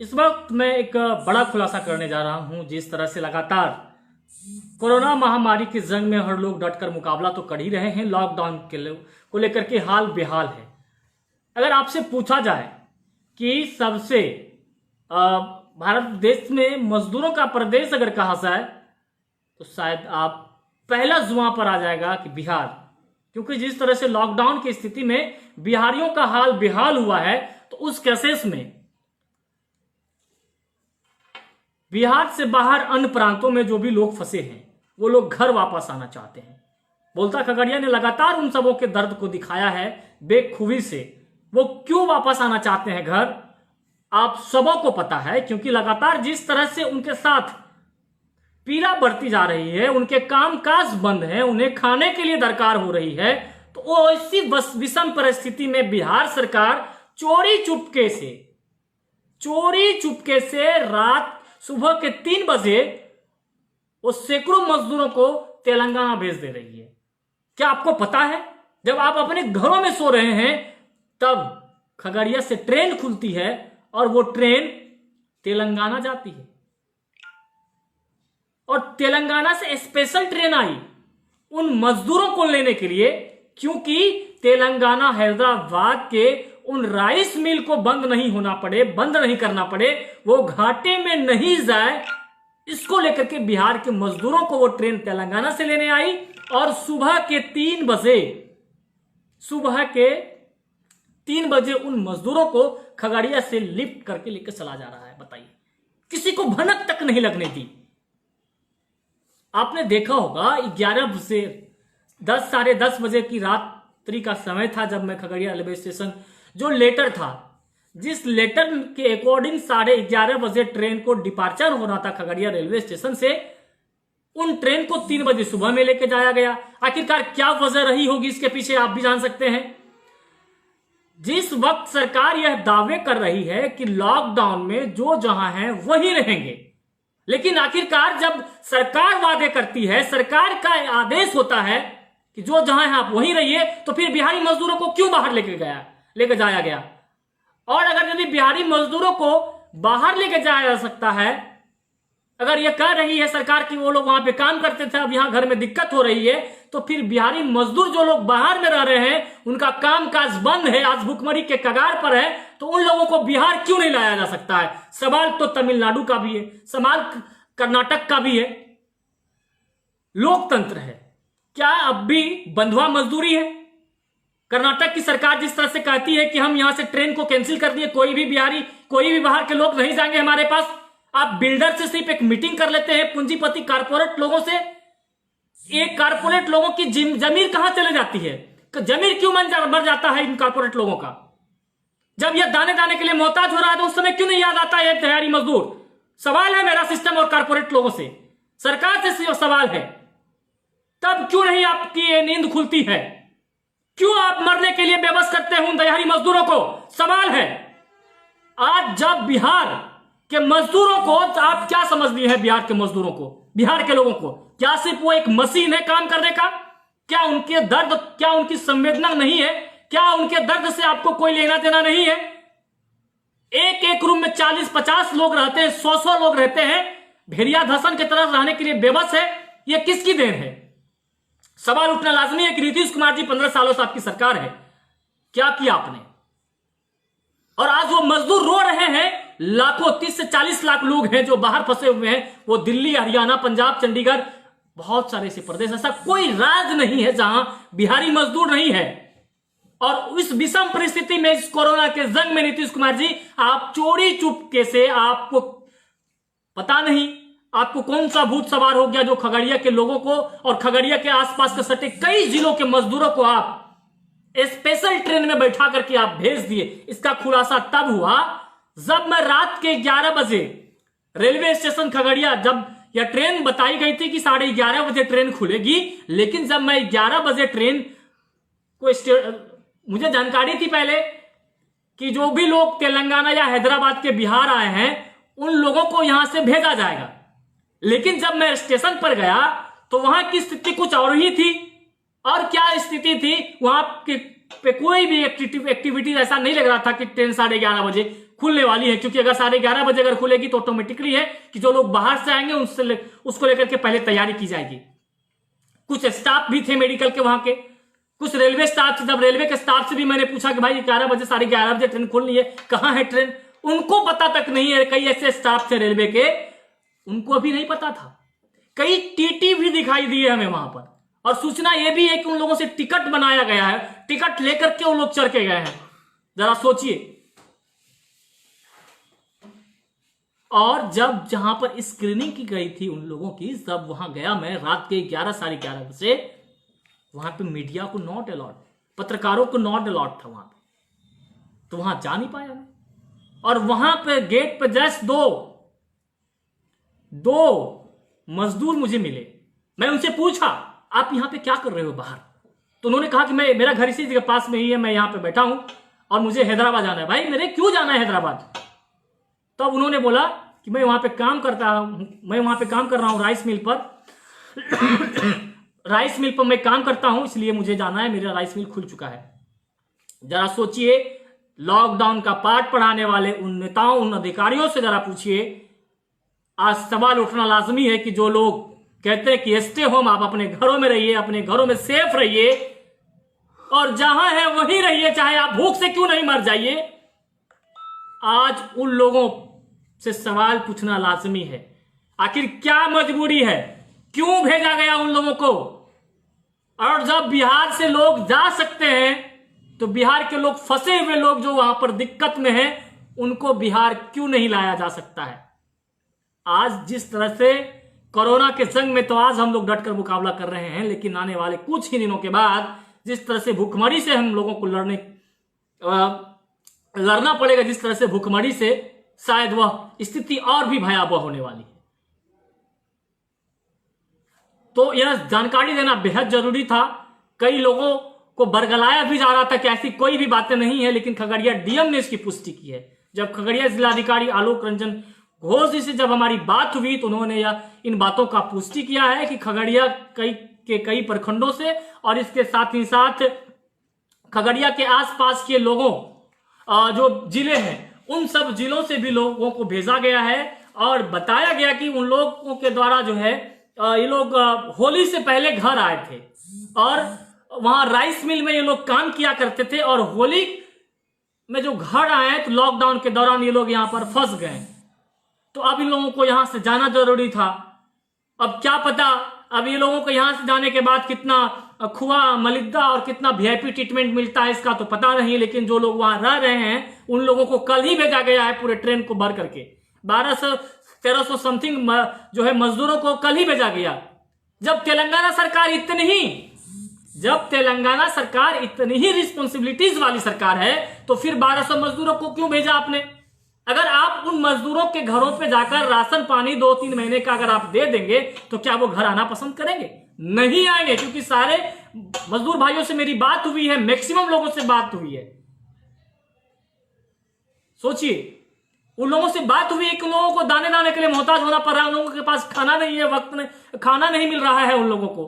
इस वक्त मैं एक बड़ा खुलासा करने जा रहा हूं। जिस तरह से लगातार कोरोना महामारी की जंग में हर लोग डटकर मुकाबला तो कर ही रहे हैं, लॉकडाउन को लेकर के हाल बेहाल है। अगर आपसे पूछा जाए कि सबसे भारत देश में मजदूरों का प्रदेश अगर कहा जाए तो शायद आप पहला जुआ पर आ जाएगा कि बिहार, क्योंकि जिस तरह से लॉकडाउन की स्थिति में बिहारियों का हाल बेहाल हुआ है, तो उस केसेस में बिहार से बाहर अन्य प्रांतों में जो भी लोग फंसे हैं वो लोग घर वापस आना चाहते हैं। बोलता खगड़िया ने लगातार उन सबों के दर्द को दिखाया है बेखूबी से। वो क्यों वापस आना चाहते हैं घर, आप सबों को पता है, क्योंकि लगातार जिस तरह से उनके साथ पीड़ा बढ़ती जा रही है, उनके काम काज बंद है, उन्हें खाने के लिए दरकार हो रही है, तो वो इसी विषम परिस्थिति में बिहार सरकार चोरी चुपके से रात सुबह के 3 बजे वो सैकड़ों मजदूरों को तेलंगाना भेज दे रही है। क्या आपको पता है, जब आप अपने घरों में सो रहे हैं तब खगड़िया से ट्रेन खुलती है और वो ट्रेन तेलंगाना जाती है, और तेलंगाना से स्पेशल ट्रेन आई उन मजदूरों को लेने के लिए, क्योंकि तेलंगाना हैदराबाद के उन राइस मिल को बंद नहीं करना पड़े, वो घाटे में नहीं जाए, इसको लेकर के बिहार के मजदूरों को वो ट्रेन तेलंगाना से लेने आई। और सुबह के 3 बजे उन मजदूरों को खगड़िया से लिफ्ट करके लेकर चला जा रहा है। बताइए, किसी को भनक तक नहीं लगने दी। आपने देखा होगा 11 बजे 10 साढ़े 10 बजे की रात्रि का समय था जब मैं खगड़िया रेलवे स्टेशन, जो लेटर था, जिस लेटर के अकॉर्डिंग 11:30 बजे ट्रेन को डिपार्चर होना था खगड़िया रेलवे स्टेशन से, उन ट्रेन को 3 बजे सुबह में लेके जाया गया। आखिरकार क्या वजह रही होगी इसके पीछे, आप भी जान सकते हैं। जिस वक्त सरकार यह दावे कर रही है कि लॉकडाउन में जो जहां हैं वही रहेंगे, लेकिन आखिरकार जब सरकार वादे करती है, सरकार का आदेश होता है कि जो जहां हैं आप वहीं रहिए, तो फिर बिहारी मजदूरों को क्यों बाहर लेके जाया गया? और अगर यदि बिहारी मजदूरों को बाहर लेके जाया जा सकता है, अगर यह कह रही है सरकार कि वो लोग वहां पे काम करते थे, अब यहां घर में दिक्कत हो रही है, तो फिर बिहारी मजदूर जो लोग बाहर में रह रहे हैं, उनका काम काज बंद है, आज भुखमरी के कगार पर है, तो उन लोगों को बिहार क्यों नहीं लाया जा सकता है? सवाल तो तमिलनाडु का भी है, सवाल कर्नाटक का भी है। लोकतंत्र है, क्या अब भी बंधुआ मजदूरी है? कर्नाटक की सरकार जिस तरह से कहती है कि हम यहां से ट्रेन को कैंसिल कर दिए, कोई भी बिहारी, कोई भी बाहर के लोग नहीं जाएंगे हमारे पास। आप बिल्डर से सिर्फ एक मीटिंग कर लेते हैं, पूंजीपति कारपोरेट लोगों से, एक कारपोरेट लोगों की जमीन कहां चले जाती है? जमीन क्यों मर जाता है इन कारपोरेट लोगों का? जब यह दाने दाने के लिए मोहताज हो रहा है तो उस समय क्यों नहीं याद आता है दिहाड़ी मजदूर? सवाल है मेरा सिस्टम और कारपोरेट लोगों से, सरकार से सवाल है, तब क्यों नहीं आपकी ये नींद खुलती है? क्यों आप मरने के लिए बेबस करते हैं उन दिहाड़ी मजदूरों को? सवाल है। आज जब बिहार के मजदूरों को, आप क्या समझ लिए हैं बिहार के मजदूरों को, बिहार के लोगों को? क्या सिर्फ वो एक मशीन है काम करने का? क्या उनके दर्द, क्या उनकी संवेदना नहीं है? क्या उनके दर्द से आपको कोई लेना देना नहीं है? एक रूम में 40-50 लोग रहते हैं, 100 लोग रहते हैं, भेड़िया धसन की तरह रहने के लिए बेबस है। यह किसकी देन है? सवाल उठना लाजमी है कि नीतीश कुमार जी 15 सालों से आपकी सरकार है, क्या किया आपने? और आज वो मजदूर रो रहे हैं, लाखों 30 से 40 लाख लोग हैं जो बाहर फंसे हुए हैं, वो दिल्ली, हरियाणा, पंजाब, चंडीगढ़, बहुत सारे ऐसे प्रदेश, ऐसा कोई राज्य नहीं है जहां बिहारी मजदूर नहीं है। और इस विषम परिस्थिति में, इस कोरोना के जंग में नीतीश कुमार जी, आप चोरी चुपके से, आपको पता नहीं आपको कौन सा भूत सवार हो गया जो खगड़िया के लोगों को और खगड़िया के आसपास के सटे कई जिलों के मजदूरों को आप स्पेशल ट्रेन में बैठा करके आप भेज दिए। इसका खुलासा तब हुआ जब मैं रात के 11 बजे रेलवे स्टेशन खगड़िया, जब यह ट्रेन बताई गई थी कि 11:30 बजे ट्रेन खुलेगी, लेकिन जब मैं 11 बजे ट्रेन को, मुझे जानकारी थी पहले कि जो भी लोग तेलंगाना या हैदराबाद के बिहार आए हैं उन लोगों को यहां से भेजा जाएगा, लेकिन जब मैं स्टेशन पर गया तो वहां की स्थिति कुछ और ही थी। और क्या स्थिति थी वहां पे? कोई भी एक्टिविटी ऐसा नहीं लग रहा था कि ट्रेन 11:30 बजे, खुलने वाली है, क्योंकि अगर 11:30 बजे अगर खुलेगी तो ऑटोमेटिकली है कि जो लोग बाहर से आएंगे उसको लेकर के पहले तैयारी की जाएगी। कुछ स्टाफ भी थे मेडिकल के वहां के, कुछ रेलवे स्टाफ थे। जब रेलवे के स्टाफ से भी मैंने पूछा कि भाई 11 बजे 11:30 बजे ट्रेन खुलनी है, कहां है ट्रेन, उनको पता तक नहीं है। कई ऐसे स्टाफ थे रेलवे के, उनको भी नहीं पता था। कई टीटी भी दिखाई दिए हमें वहां पर, और सूचना यह भी है कि उन लोगों से टिकट बनाया गया है, टिकट लेकर के वो लोग चढ़ के गए हैं। जरा सोचिए। और जब जहां पर स्क्रीनिंग की गई थी उन लोगों की, जब वहां गया मैं रात के 11-11:30 बजे, वहां पे मीडिया को नॉट अलाउड, पत्रकारों को नॉट अलाउड था वहां पे, तो वहां जा नहीं पाया मैं। और वहां पे गेट पे जस्ट दो मजदूर मुझे मिले। मैं उनसे पूछा आप यहां पे क्या कर रहे हो बाहर, तो उन्होंने कहा कि मेरा घर इसी जगह पास में ही है, मैं यहां पे बैठा हूं और मुझे हैदराबाद जाना है। भाई मेरे क्यों जाना है हैदराबाद? तब उन्होंने बोला कि मैं वहां पे काम कर रहा हूं राइस मिल पर राइस मिल पर मैं काम करता हूं, इसलिए मुझे जाना है, मेरा राइस मिल खुल चुका है। जरा सोचिए, लॉकडाउन का पाठ पढ़ाने वाले उन नेताओं, उन अधिकारियों से जरा पूछिए। आज सवाल उठना लाजमी है कि जो लोग कहते हैं कि स्टे होम, आप अपने घरों में रहिए, अपने घरों में सेफ रहिए और जहां है वहीं रहिए, चाहे आप भूख से क्यों नहीं मर जाइए। आज उन लोगों से सवाल पूछना लाजमी है, आखिर क्या मजबूरी है, क्यों भेजा गया उन लोगों को? और जब बिहार से लोग जा सकते हैं तो बिहार के लोग, फंसे हुए लोग जो वहां पर दिक्कत में हैं, उनको बिहार क्यों नहीं लाया जा सकता है? आज जिस तरह से कोरोना के जंग में तो आज हम लोग डटकर मुकाबला कर रहे हैं, लेकिन आने वाले कुछ ही दिनों के बाद जिस तरह से भूखमरी से हम लोगों को लड़ना पड़ेगा, जिस तरह से भूखमरी से, शायद वह स्थिति और भी भयावह होने वाली है। तो यह जानकारी देना बेहद जरूरी था। कई लोगों को बरगलाया भी जा रहा था कि ऐसी कोई भी बातें नहीं है, लेकिन खगड़िया डीएम ने इसकी पुष्टि की है। जब खगड़िया जिलाधिकारी आलोक रंजन घोष जी से जब हमारी बात हुई तो उन्होंने इन बातों का पुष्टि किया है कि खगड़िया कई प्रखंडों से और इसके साथ ही साथ खगड़िया के आसपास के लोगों, जो जिले हैं, उन सब जिलों से भी लोगों को भेजा गया है और बताया गया कि उन लोगों के द्वारा जो है ये लोग होली से पहले घर आए थे और वहां राइस मिल में ये लोग काम किया करते थे, और होली में जो घर आए तो लॉकडाउन के दौरान ये लोग यहां पर फंस गए। तो अब इन लोगों को यहां से जाना जरूरी था। अब क्या पता अब ये लोगों को यहां से जाने के बाद कितना खुआ मलिद्दा और कितना वीआईपी ट्रीटमेंट मिलता है इसका तो पता नहीं, लेकिन जो लोग वहां रह रहे हैं उन लोगों को कल ही भेजा गया है पूरे ट्रेन को भर करके। 1200-1300 समथिंग जो है मजदूरों को कल ही भेजा गया। जब तेलंगाना सरकार इतनी ही रिस्पॉन्सिबिलिटीज वाली सरकार है तो फिर 1200 मजदूरों को क्यों भेजा आपने? अगर आप उन मजदूरों के घरों पे जाकर राशन पानी 2-3 महीने का अगर आप दे देंगे तो क्या वो घर आना पसंद करेंगे? नहीं आएंगे, क्योंकि सारे मजदूर भाइयों से मेरी बात हुई है, मैक्सिमम लोगों से बात हुई है। सोचिए, उन लोगों से बात हुई है कि उन लोगों को दाने के लिए मोहताज होना पड़ रहा है, उन लोगों के पास खाना नहीं है, वक्त में खाना नहीं मिल रहा है उन लोगों को।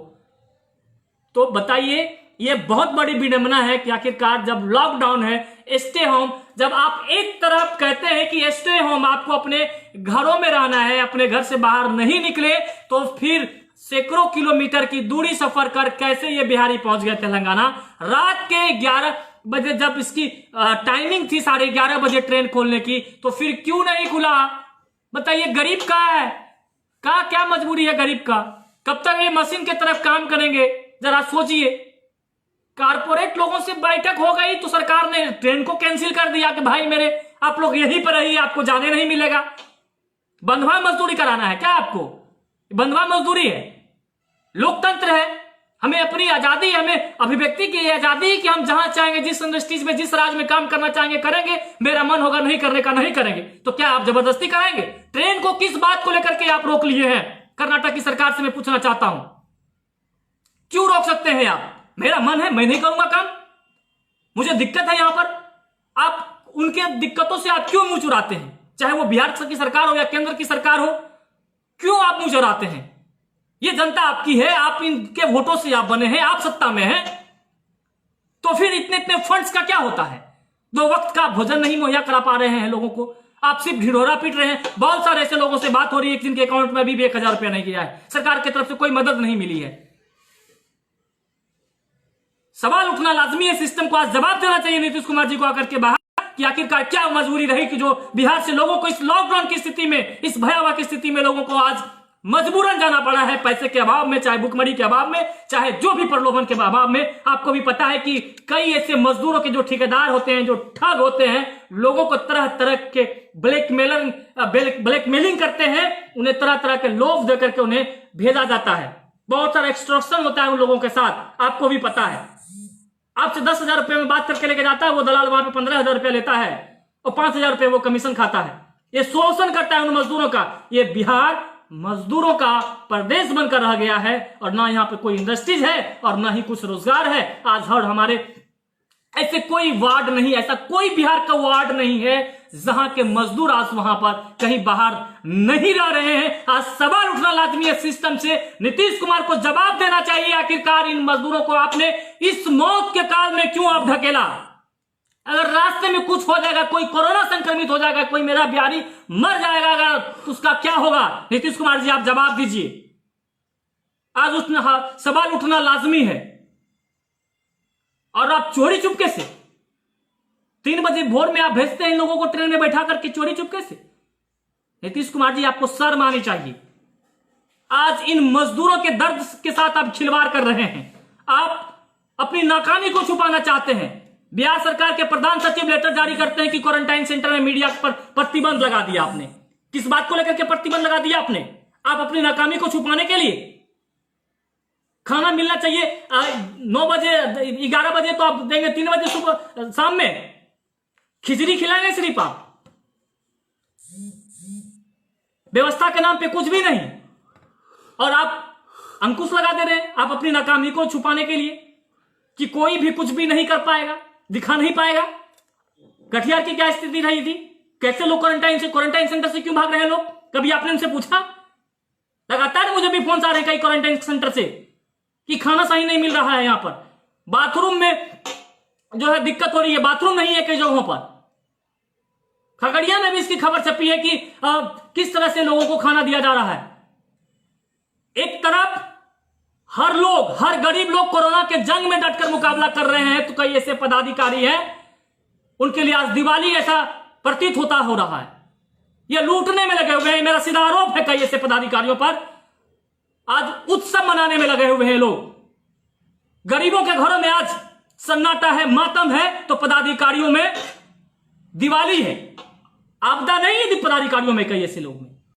तो बताइए, ये बहुत बड़ी विडंबना है कि आखिरकार जब लॉकडाउन है, स्टे होम, जब आप एक तरफ कहते हैं कि स्टे होम, आपको अपने घरों में रहना है, अपने घर से बाहर नहीं निकले, तो फिर सैकड़ों किलोमीटर की दूरी सफर कर कैसे ये बिहारी पहुंच गए तेलंगाना? रात के 11 बजे जब इसकी टाइमिंग थी 11:30 बजे ट्रेन खोलने की, तो फिर क्यों नहीं खुला? बताइए, गरीब कहाँ है? क्या मजबूरी है गरीब का? कब तक ये मशीन की तरफ काम करेंगे? जरा सोचिए। कारपोरेट लोगों से बैठक हो गई तो सरकार ने ट्रेन को कैंसिल कर दिया कि भाई मेरे आप लोग यहीं पर रहिए, आपको जाने नहीं मिलेगा। बंधुआ मजदूरी कराना है क्या आपको? बंधुआ मजदूरी है? लोकतंत्र है, हमें अपनी आजादी, हमें अभिव्यक्ति की आजादी है कि हम जहां चाहेंगे, जिस इंडस्ट्रीज में, जिस राज्य में काम करना चाहेंगे करेंगे, मेरा मन होगा नहीं करने का नहीं करेंगे। तो क्या आप जबरदस्ती कराएंगे? ट्रेन को किस बात को लेकर के आप रोक लिए हैं? कर्नाटक की सरकार से मैं पूछना चाहता हूं, क्यों रोक सकते हैं आप? मेरा मन है, मैं नहीं करूंगा काम, मुझे दिक्कत है यहां पर। आप उनके दिक्कतों से आप क्यों मुंह चुराते हैं? चाहे वो बिहार की सरकार हो या केंद्र की सरकार हो, क्यों आप मुंह चुराते हैं? ये जनता आपकी है, आप इनके वोटों से आप बने हैं, आप सत्ता में हैं, तो फिर इतने फंड्स का क्या होता है? दो वक्त का भोजन नहीं मुहैया करा पा रहे हैं लोगों को। आप सिर्फ ढिढोरा पीट रहे हैं। बहुत सारे ऐसे लोगों से बात हो रही है जिनके अकाउंट में अभी भी 1,000 रुपया नहीं गया है, सरकार की तरफ से कोई मदद नहीं मिली है। सवाल उठना लाजमी है, सिस्टम को आज जवाब देना चाहिए नीतीश कुमार जी को आकर के बाहर कि आखिरकार क्या मजबूरी रही कि जो बिहार से लोगों को इस लॉकडाउन की स्थिति में, इस भयावह की स्थिति में लोगों को आज मजबूरन जाना पड़ा है, पैसे के अभाव में, चाहे भुखमरी के अभाव में, चाहे जो भी प्रलोभन के अभाव में। आपको भी पता है कि कई ऐसे मजदूरों के जो ठेकेदार होते हैं, जो ठग होते हैं, लोगों को तरह तरह के ब्लैकमेलिंग करते हैं, उन्हें तरह तरह के लोभ देकर के उन्हें भेजा जाता है। बहुत सारा एक्सटॉर्शन होता है उन लोगों के साथ, आपको भी पता है। आपसे 10,000 रुपए में बात करके लेके जाता है, वो दलाल वहां पे 15,000 रुपया लेता है और 5,000 रुपये वो कमीशन खाता है। ये शोषण करता है उन मजदूरों का। ये बिहार मजदूरों का प्रदेश बनकर रह गया है और ना यहाँ पे कोई इंडस्ट्रीज है और ना ही कुछ रोजगार है। आज हर हमारे ऐसे कोई वार्ड नहीं, ऐसा कोई बिहार का वार्ड नहीं है जहां के मजदूर आज वहां पर कहीं बाहर नहीं रह रहे हैं। आज सवाल उठना लाजमी है सिस्टम से। नीतीश कुमार को जवाब देना चाहिए, आखिरकार इन मजदूरों को आपने इस मौत के काल में क्यों आप ढकेला? अगर रास्ते में कुछ हो जाएगा, कोई कोरोना संक्रमित हो जाएगा, कोई मेरा बिहारी मर जाएगा अगर, तो उसका क्या होगा? नीतीश कुमार जी आप जवाब दीजिए। आज उठना सवाल उठना लाजमी है। और आप चोरी चुपके से 3 बजे भोर में आप भेजते हैं इन लोगों को ट्रेन में बैठा करके चोरी चुपके से। नीतीश कुमार जी आपको शर्म आनी चाहिए। आज इन मजदूरों के दर्द के साथ आप खिलवाड़ कर रहे हैं। आप अपनी नाकामी को छुपाना चाहते हैं। बिहार सरकार के प्रधान सचिव लेटर जारी करते हैं कि क्वारंटाइन सेंटर में मीडिया पर प्रतिबंध लगा दिया आपने। किस बात को लेकर के प्रतिबंध लगा दिया आपने? आप अपनी नाकामी को छुपाने के लिए। खाना मिलना चाहिए 9 बजे 11 बजे तो आप देंगे, 3 बजे सुबह शाम में खिचड़ी खिलाएंगे सिर्फ आप। व्यवस्था के नाम पे कुछ भी नहीं और आप अंकुश लगा दे रहे हैं आप अपनी नाकामी को छुपाने के लिए कि कोई भी कुछ भी नहीं कर पाएगा, दिखा नहीं पाएगा। कटिहार की क्या स्थिति रही थी? कैसे लोग क्वारंटाइन सेंटर से क्यों भाग रहे हैं लोग? कभी आपने उनसे पूछा? लगातार मुझे भी फोन आ रहे हैं कई क्वारंटाइन सेंटर से कि खाना सही नहीं मिल रहा है, यहां पर बाथरूम में जो है दिक्कत हो रही है, बाथरूम नहीं है कई जगहों पर। खगड़िया में भी इसकी खबर छपी है कि किस तरह से लोगों को खाना दिया जा रहा है। एक तरफ हर गरीब लोग कोरोना के जंग में डटकर मुकाबला कर रहे हैं, तो कई ऐसे पदाधिकारी हैं उनके लिए आज दिवाली ऐसा प्रतीत होता हो रहा है। ये लूटने में लगे हुए हैं। मेरा सीधा आरोप है कई ऐसे पदाधिकारियों पर। आज उत्सव मनाने में लगे हुए हैं लोग। गरीबों के घरों में आज सन्नाटा है, मातम है, तो पदाधिकारियों में दिवाली है। आपदा नहीं है पदाधिकारियों में कई ऐसे लोग में।